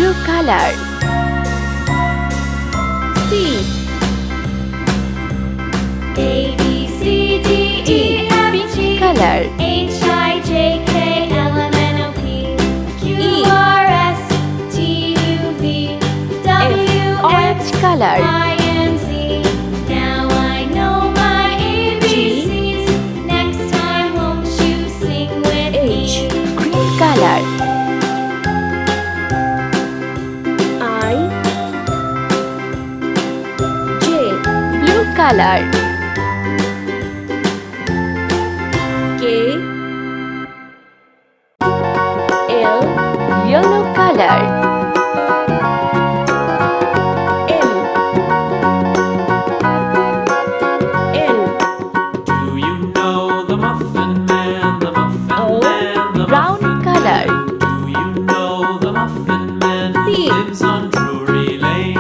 blue color. C. A B C D E F G Color. H I J K L M N O P Q R S T U V W Orange X color. Y and Z. Now I know my ABCs. Next time won't you sing with H. me? Green color. I J Blue color. K L Yellow color. M N Do you know the Muffin Man, the Muffin O. Man, the Brown Muffin color. Man? Do you know the Muffin Man who P. lives on Drury Lane?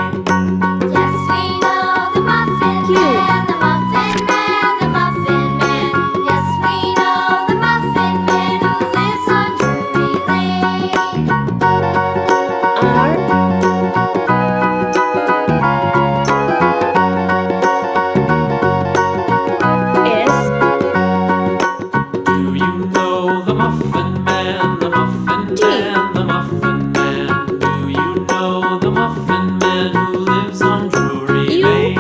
Yes, we know the Muffin Man, the Muffin Man, the Muffin Man. Yes, we know the Muffin Man who lives on Drury Lane. R S Do you know the Muffin Man, the Muffin T. Man, the Muffin Man? Do you know the Muffin Man who lives on Drury U. Lane?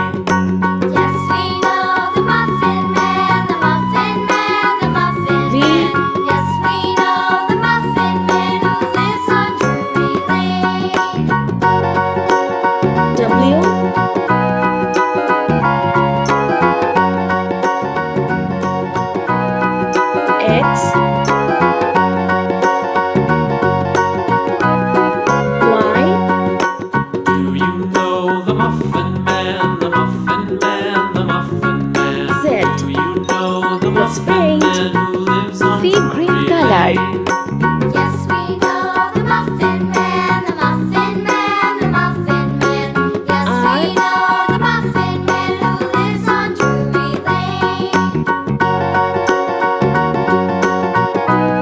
Yes, we know the Muffin Man, the Muffin Man, the Muffin V. Man. Yes, we know the Muffin Man who lives on Drury Lane. W X Y Do you know the Muffin Man, the Muffin Man, the Muffin Man? Z. Do you know the Let's Muffin paint. Man who lives on See Drury green color. Lane? Yes, we know the Muffin Man, the Muffin Man, the Muffin Man. Yes, we know the Muffin Man who lives on Drury Lane.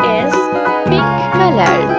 S Pink color.